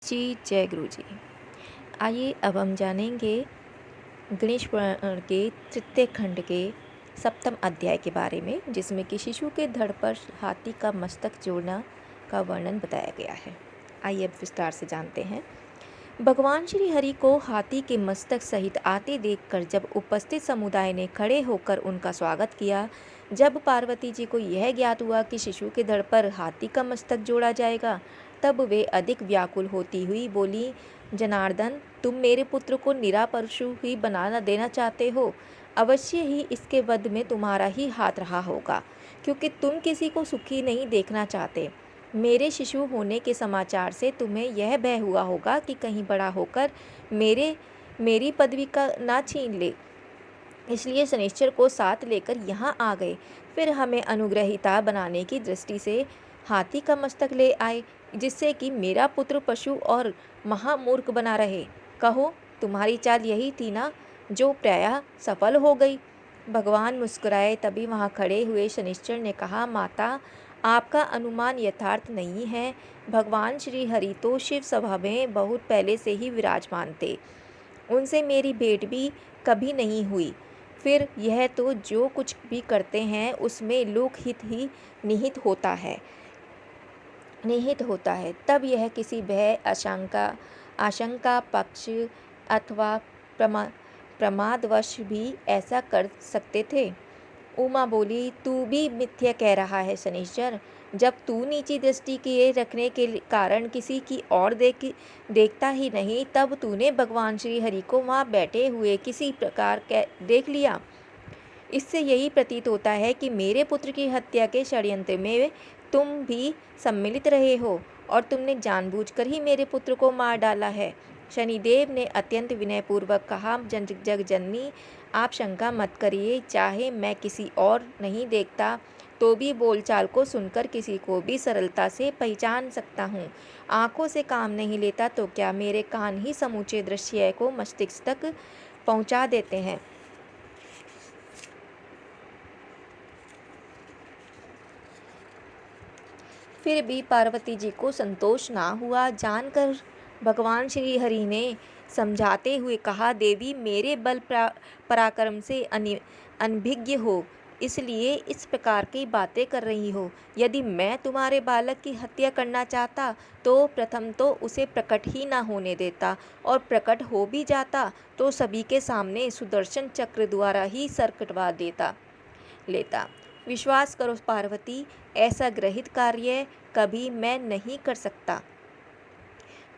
जी, जय गुरु जी। आइए अब हम जानेंगे गणेश पुराण के तृतीय खंड के सप्तम अध्याय के बारे में, जिसमें कि शिशु के धड़ पर हाथी का मस्तक जोड़ना का वर्णन बताया गया है। आइए अब विस्तार से जानते हैं। भगवान श्री हरि को हाथी के मस्तक सहित आते देखकर जब उपस्थित समुदाय ने खड़े होकर उनका स्वागत किया, जब पार्वती जी को यह ज्ञात हुआ कि शिशु के धड़ पर हाथी का मस्तक जोड़ा जाएगा, तब वे अधिक व्याकुल होती हुई बोली, जनार्दन, तुम मेरे पुत्र को निरा पशु ही बना देना चाहते हो। अवश्य ही इसके वध में तुम्हारा ही हाथ रहा होगा, क्योंकि तुम किसी को सुखी नहीं देखना चाहते। मेरे शिशु होने के समाचार से तुम्हें यह भय हुआ होगा कि कहीं बड़ा होकर मेरी पदवी का ना छीन ले, इसलिए शनिश्चर को साथ लेकर यहाँ आ गए। फिर हमें अनुग्रहिता बनाने की दृष्टि से हाथी का मस्तक ले आए, जिससे कि मेरा पुत्र पशु और महामूर्ख बना रहे। कहो, तुम्हारी चाल यही थी ना, जो प्रायः सफल हो गई। भगवान मुस्कुराए। तभी वहाँ खड़े हुए शनिश्चर ने कहा, माता, आपका अनुमान यथार्थ नहीं है। भगवान श्री हरि तो शिव सभा में बहुत पहले से ही विराजमान थे। उनसे मेरी भेंट भी कभी नहीं हुई। फिर यह तो जो कुछ भी करते हैं उसमें लोकहित ही निहित होता है। तब यह किसी भय, आशंका पक्ष अथवा प्रमादवश भी ऐसा कर सकते थे। उमा बोली, तू भी मिथ्या कह रहा है शनिश्चर। जब तू नीची दृष्टि किए रखने के कारण किसी की ओर देखता ही नहीं, तब तूने भगवान श्री हरि को वहाँ बैठे हुए किसी प्रकार देख लिया। इससे यही प्रतीत होता है कि मेरे पुत्र की हत्या के षड्यंत्र में तुम भी सम्मिलित रहे हो और तुमने जानबूझकर ही मेरे पुत्र को मार डाला है। शनिदेव ने अत्यंत विनयपूर्वक कहा, जगजननी, आप शंका मत करिए। चाहे मैं किसी और नहीं देखता तो भी बोलचाल को सुनकर किसी को भी सरलता से पहचान सकता हूँ। आँखों से काम नहीं लेता तो क्या मेरे कान ही समूचे दृश्य को मस्तिष्क तक पहुँचा देते हैं। फिर भी पार्वती जी को संतोष ना हुआ। जानकर भगवान श्री हरि ने समझाते हुए कहा, देवी, मेरे बल पराक्रम से अनभिज्ञ हो, इसलिए इस प्रकार की बातें कर रही हो। यदि मैं तुम्हारे बालक की हत्या करना चाहता तो प्रथम तो उसे प्रकट ही ना होने देता, और प्रकट हो भी जाता तो सभी के सामने सुदर्शन चक्र द्वारा ही सर कटवा लेता। विश्वास करो पार्वती, ऐसा ग्रहित कार्य कभी मैं नहीं कर सकता।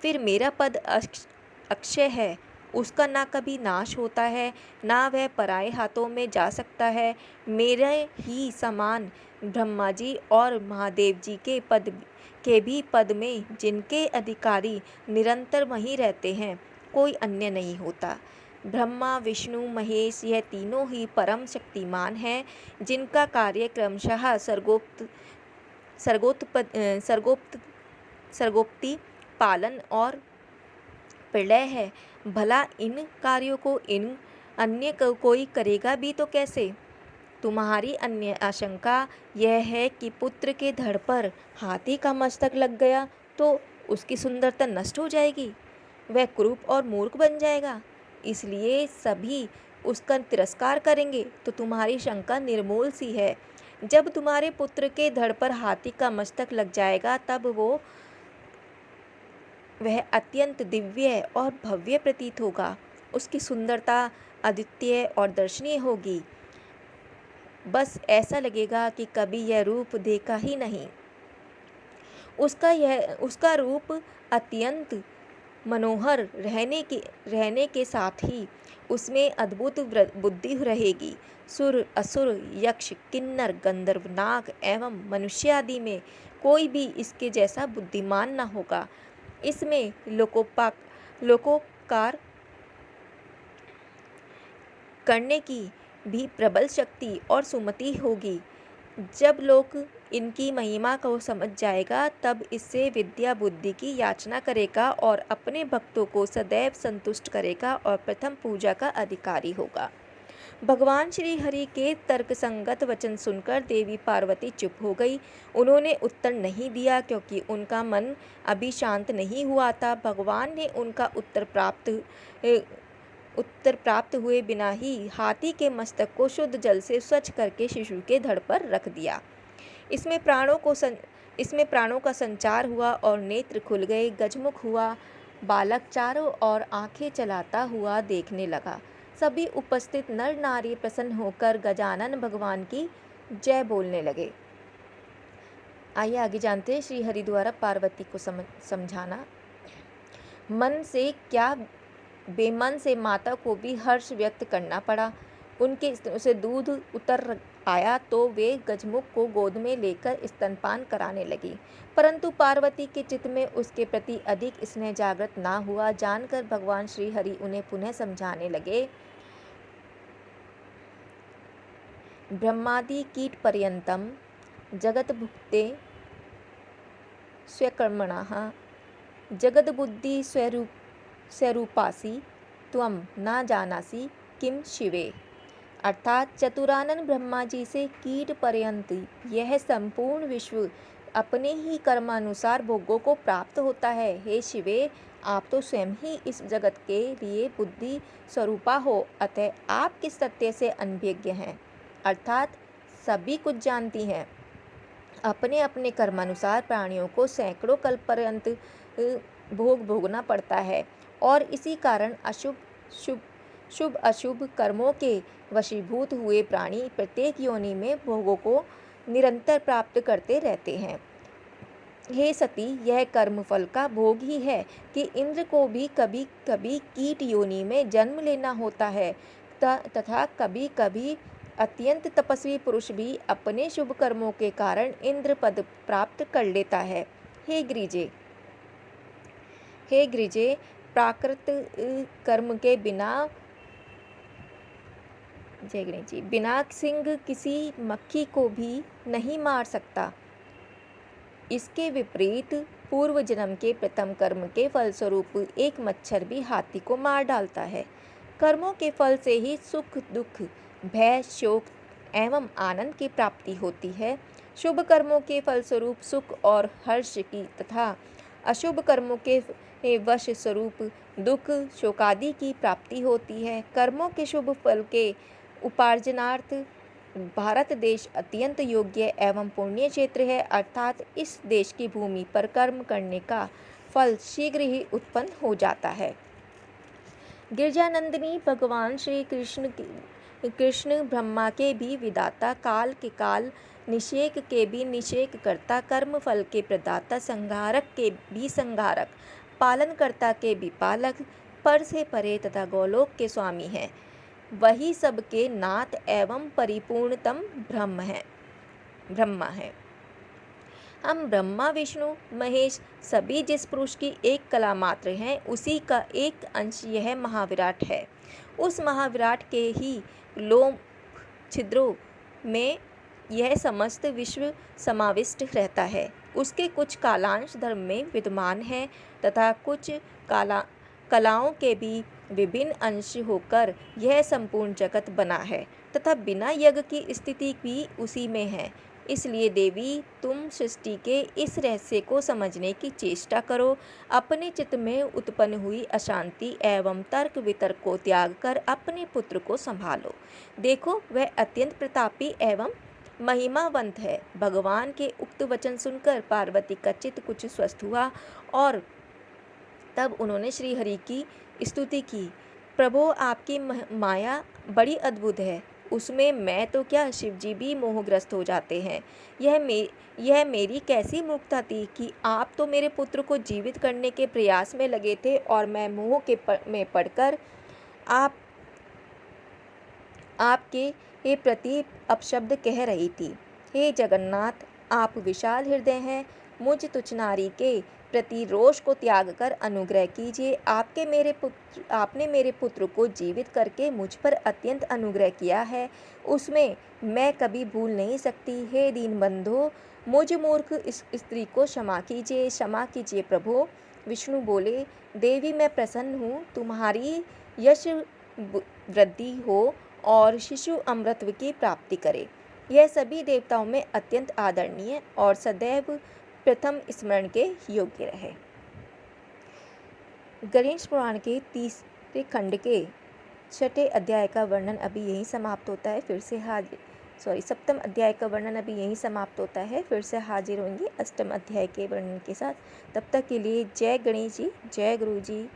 फिर मेरा पद अक्षय है, उसका ना कभी नाश होता है, ना वह पराए हाथों में जा सकता है। मेरे ही समान ब्रह्मा जी और महादेव जी के भी पद में जिनके अधिकारी निरंतर वहीं रहते हैं, कोई अन्य नहीं होता। ब्रह्मा, विष्णु, महेश, यह तीनों ही परम शक्तिमान हैं, जिनका कार्य क्रमशः सर्गोक्ति, पालन और प्रलय है। भला इन कार्यों को अन्य कोई करेगा भी तो कैसे? तुम्हारी अन्य आशंका यह है कि पुत्र के धड़ पर हाथी का मस्तक लग गया तो उसकी सुंदरता नष्ट हो जाएगी, वह कुरूप और मूर्ख बन जाएगा, इसलिए सभी उसका तिरस्कार करेंगे। तो तुम्हारी शंका निर्मूल सी है। जब तुम्हारे पुत्र के धड़ पर हाथी का मस्तक लग जाएगा, तब वह अत्यंत दिव्य और भव्य प्रतीत होगा। उसकी सुंदरता अद्वितीय और दर्शनीय होगी। बस ऐसा लगेगा कि कभी यह रूप देखा ही नहीं। उसका रूप अत्यंत मनोहर रहने के साथ ही उसमें अद्भुत बुद्धि रहेगी। सुर, असुर, यक्ष, किन्नर, गंधर्व, नाग एवं मनुष्य आदि में कोई भी इसके जैसा बुद्धिमान न होगा। इसमें लोकोपकार करने की भी प्रबल शक्ति और सुमति होगी। जब लोग इनकी महिमा को समझ जाएगा, तब इससे विद्या बुद्धि की याचना करेगा और अपने भक्तों को सदैव संतुष्ट करेगा और प्रथम पूजा का अधिकारी होगा। भगवान श्री हरि के तर्कसंगत वचन सुनकर देवी पार्वती चुप हो गई। उन्होंने उत्तर नहीं दिया क्योंकि उनका मन अभी शांत नहीं हुआ था। भगवान ने उनका उत्तर प्राप्त हुए बिना ही हाथी के मस्तक को शुद्ध जल से स्वच्छ करके शिशु के धड़ पर रख दिया। इसमें प्राणों का संचार हुआ और नेत्र खुल गए। गजमुख हुआ बालक चारों ओर आंखें चलाता हुआ देखने लगा। सभी उपस्थित नर नारी प्रसन्न होकर गजानन भगवान की जय बोलने लगे। आइए आगे जानते हैं श्री हरि द्वारा पार्वती को समझाना। मन से क्या बेमन से माता को भी हर्ष व्यक्त करना पड़ा। उनके स्तनों से दूध उतर आया तो वे गजमुख को गोद में लेकर स्तनपान कराने लगी, परंतु पार्वती के चित्त में उसके प्रति अधिक स्नेह जागृत ना हुआ। जानकर भगवान श्री हरि उन्हें पुनः समझाने लगे। ब्रह्मादि कीट पर्यंतम जगत भुक्ते स्वकर्मणः जगद्बुद्धि स्वरूपासी त्वं न जानासि किम शिवे। अर्थात चतुरानन ब्रह्मा जी से कीट पर्यंत यह संपूर्ण विश्व अपने ही कर्मानुसार भोगों को प्राप्त होता है। हे शिवे, आप तो स्वयं ही इस जगत के लिए बुद्धि स्वरूपा हो, अतः आप किस सत्य से अनभिज्ञ हैं, अर्थात सभी कुछ जानती हैं। अपने अपने कर्मानुसार प्राणियों को सैकड़ों कल्प पर्यंत भोग भोगना पड़ता है और इसी कारण शुभ अशुभ कर्मों के वशीभूत हुए प्राणी प्रत्येक योनि में भोगों को निरंतर प्राप्त करते रहते हैं। हे सती, यह कर्मफल का भोग ही है कि इंद्र को भी कभी कभी कीट योनि में जन्म लेना होता है तथा कभी कभी अत्यंत तपस्वी पुरुष भी अपने शुभ कर्मों के कारण इंद्र पद प्राप्त कर लेता है। हे गिरिजे, प्राकृत कर्म के बिना बिना सिंह किसी मक्खी को भी नहीं मार सकता। इसके विपरीत पूर्व जन्म के प्रथम कर्म के फलस्वरूप एक मच्छर भी हाथी को मार डालता है। कर्मों के फल से ही सुख दुख भय शोक एवं आनंद की प्राप्ति होती है। शुभ कर्मों के फलस्वरूप सुख और हर्ष की तथा अशुभ कर्मों के वश स्वरूप दुख शोकादि की प्राप्ति होती है। कर्मों के शुभ फल के उपार्जनार्थ भारत देश अत्यंत योग्य एवं पुण्य क्षेत्र है, अर्थात इस देश की भूमि पर कर्म करने का फल शीघ्र ही उत्पन्न हो जाता है। गिरिजानंदिनी भगवान श्री कृष्ण ब्रह्मा के भी विदाता, काल के काल, निषेक के भी निषेक करता, कर्म फल के प्रदाता, संहारक के भी संहारक, पालन कर्ता के भी पालक, पर से परे तथा गोलोक के स्वामी हैं। वही सबके नाथ एवं परिपूर्णतम ब्रह्मा है। हम ब्रह्मा विष्णु महेश सभी जिस पुरुष की एक कला मात्र हैं, उसी का एक अंश यह महाविराट है। उस महाविराट के ही लोम छिद्रों में यह समस्त विश्व समाविष्ट रहता है। उसके कुछ कालांश धर्म में विद्यमान है तथा कुछ कलाओं के भी विभिन्न अंश होकर यह संपूर्ण जगत बना है तथा बिना यज्ञ की स्थिति भी उसी में है। इसलिए देवी, तुम सृष्टि के इस रहस्य को समझने की चेष्टा करो। अपने चित्त में उत्पन्न हुई अशांति एवं तर्क वितर्क को त्याग कर अपने पुत्र को संभालो। देखो, वह अत्यंत प्रतापी एवं महिमावंत है। भगवान के उक्त वचन सुनकर पार्वती का चित्त कुछ स्वस्थ हुआ और तब उन्होंने श्री हरि की स्तुति की। प्रभो, आपकी माया बड़ी अद्भुत है, उसमें मैं तो क्या शिव जी भी मोहग्रस्त हो जाते हैं। यह मेरी कैसी मूर्खता थी कि आप तो मेरे पुत्र को जीवित करने के प्रयास में लगे थे और मैं मोह में पड़कर आपके प्रति अपशब्द कह रही थी। हे जगन्नाथ, आप विशाल हृदय हैं, मुझ तुच्छ नारी के प्रति रोष को त्याग कर अनुग्रह कीजिए। आपने मेरे पुत्र को जीवित करके मुझ पर अत्यंत अनुग्रह किया है, उसमें मैं कभी भूल नहीं सकती। हे दीनबंधो, मुझ मूर्ख इस स्त्री को क्षमा कीजिए प्रभो। विष्णु बोले, देवी मैं प्रसन्न हूँ, तुम्हारी यश वृद्धि हो और शिशु अमृतत्व की प्राप्ति करे। यह सभी देवताओं में अत्यंत आदरणीय और सदैव प्रथम स्मरण के योग्य रहे। गणेश पुराण के तीसरे खंड के छठे अध्याय का वर्णन अभी यहीं समाप्त होता है। सप्तम अध्याय का वर्णन अभी यहीं समाप्त होता है। फिर से हाजिर होंगे अष्टम अध्याय के वर्णन के साथ। तब तक के लिए जय गणेश जी, जय गुरु जी।